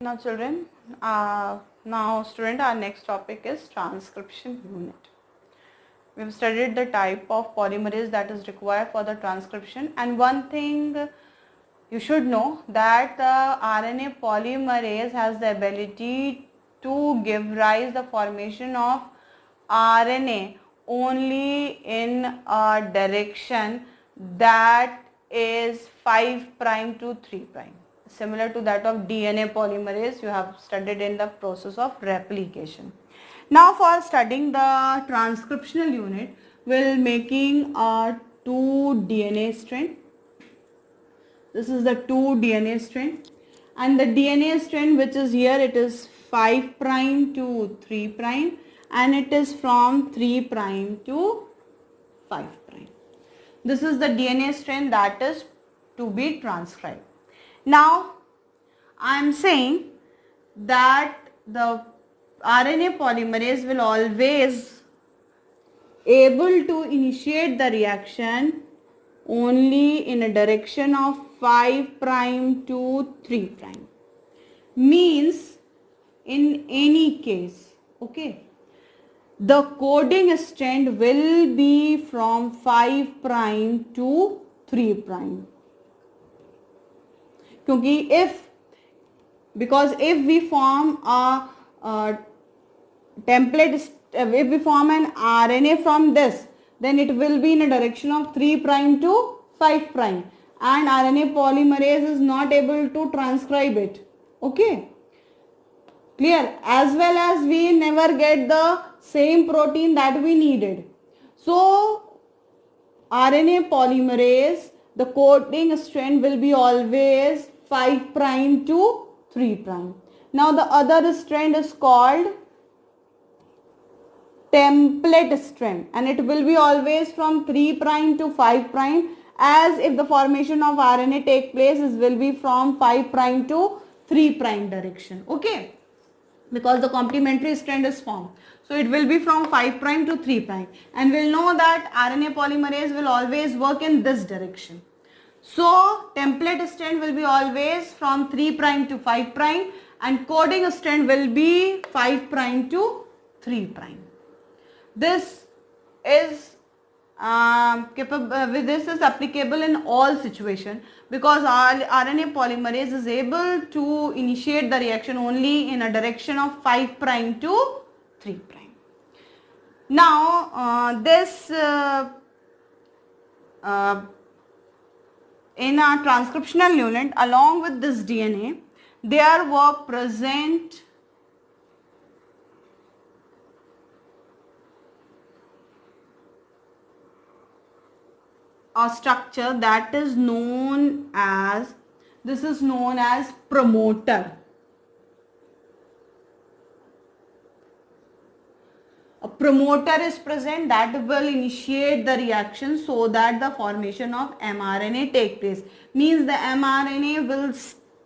Now children, now student, our next topic is transcription unit. We have studied the type of polymerase that is required for the transcription, and one thing you should know that the RNA polymerase has the ability to give rise the formation of RNA only in a direction that is 5 prime to 3 prime, similar to that of DNA polymerase you have studied in the process of replication. Now for studying the transcriptional unit, we'll making a 2 DNA strand. This is the 2 DNA strand, and the DNA strand which is here, it is 5 prime to 3 prime, and it is from 3 prime to 5 prime. This is the DNA strand that is to be transcribed. Now I am saying that the RNA polymerase will always able to initiate the reaction only in a direction of 5 prime to 3 prime. Means in any case, okay, the coding strand will be from 5 prime to 3 prime. Because if we form a template, if we form an RNA from this, then it will be in a direction of 3 prime to 5 prime, and RNA polymerase is not able to transcribe it. Okay, clear? As well as we never get the same protein that we needed. So RNA polymerase, the coding strand will be always 5 prime to 3 prime. Now the other strand is called template strand, and it will be always from 3 prime to 5 prime, as if the formation of RNA take place, it will be from 5 prime to 3 prime direction. Okay, because the complementary strand is formed. So it will be from 5 prime to 3 prime, and we'll know that RNA polymerase will always work in this direction. So template strand will be always from 3 prime to 5 prime, and coding strand will be 5 prime to 3 prime. This is this is applicable in all situations, because RNA polymerase is able to initiate the reaction only in a direction of 5 prime to 3 prime. Now in a transcriptional unit, along with this DNA, there were present a structure that is known as, this is known as promoter. A promoter is present that will initiate the reaction so that the formation of mRNA take place. Means the mRNA will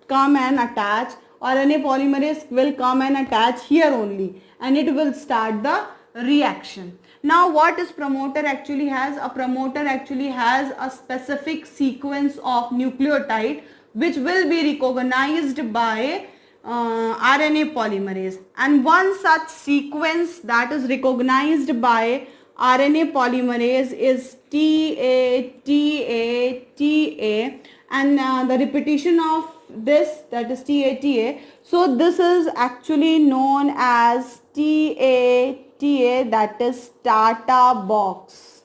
come and attach, RNA polymerase will come and attach here only, and it will start the reaction. Now what is promoter actually has? A promoter actually has a specific sequence of nucleotide which will be recognized by RNA polymerase, and one such sequence that is recognized by RNA polymerase is TA, TA, TA, and the repetition of this, that is TA, TA. So this is actually known as TA, TA, that is starter box.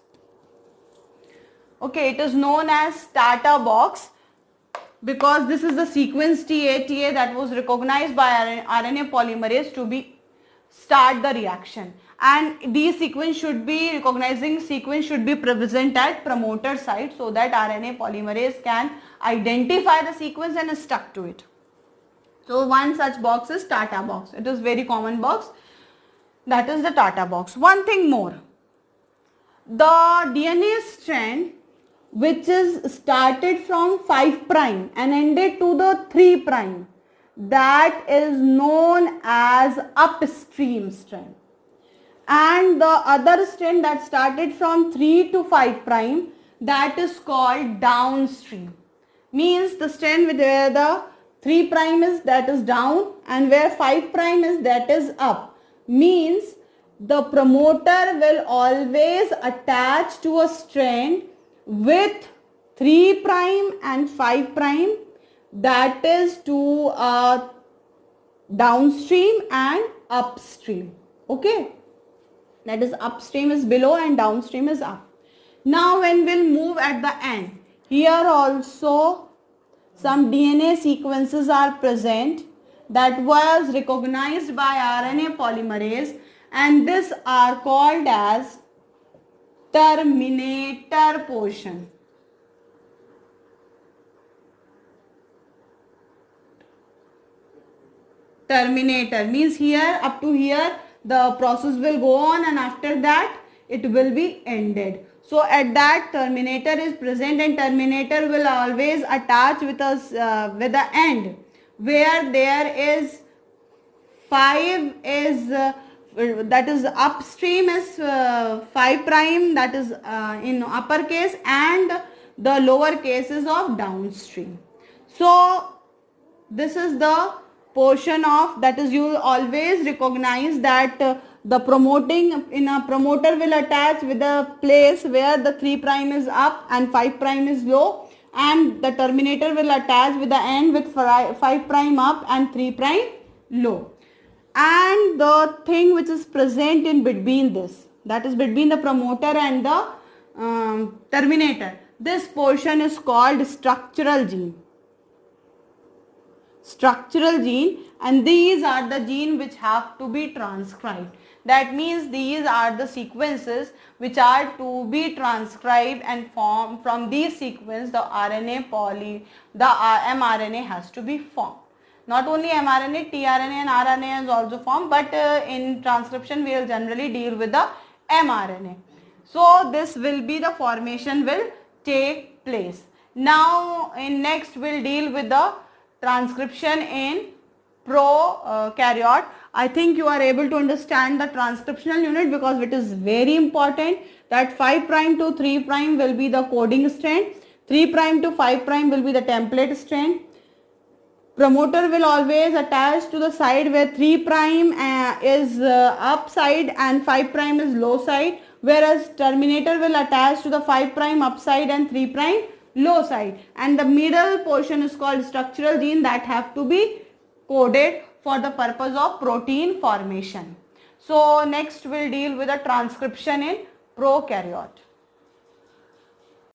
Okay, it is known as starter box because this is the sequence TA, TA that was recognized by RNA polymerase to be start the reaction, and these sequence should be, recognizing sequence should be present at promoter site so that RNA polymerase can identify the sequence and stuck to it. So one such box is starter box. It is very common box. That is the starter box. One thing more, the DNA strand which is started from 5 prime and ended to the 3 prime, that is known as upstream strand, and the other strand that started from 3 to 5 prime, that is called downstream. Means the strand where the 3 prime is that is down and where 5 prime is that is up. Means the promoter will always attach to a strand with 3 prime and 5 prime, that is to downstream and upstream. Okay, that is upstream is below and downstream is up. Now when we'll move at the end, here also some DNA sequences are present that was recognized by RNA polymerase, and these are called as terminator portion. Terminator means here up to here the process will go on and after that it will be ended. So at that terminator is present and terminator will always attach with us with the end where there is 5 is that is upstream is 5 prime, that is in uppercase, and the lower case is of downstream. So this is the portion of, that is, you will always recognize that the promoting in a promoter will attach with the place where the 3 prime is up and 5 prime is low, and the terminator will attach with the end with 5 prime up and 3 prime low. And the thing which is present in between this, that is between the promoter and the terminator, this portion is called structural gene. Structural gene, and these are the gene which have to be transcribed. That means these are the sequences which are to be transcribed, and from these sequence the mRNA has to be formed. Not only mRNA, tRNA and RNA is also formed, but in transcription we will generally deal with the mRNA. So this will be the formation will take place. Now in next we'll deal with the transcription in prokaryote. I think you are able to understand the transcriptional unit because it is very important that 5 prime to 3 prime will be the coding strand, 3 prime to 5 prime will be the template strand. Promoter will always attach to the side where 3 prime is upside and 5 prime is low side, whereas terminator will attach to the 5 prime upside and 3 prime low side, and the middle portion is called structural gene that have to be coded for the purpose of protein formation. So next we'll deal with the transcription in prokaryote.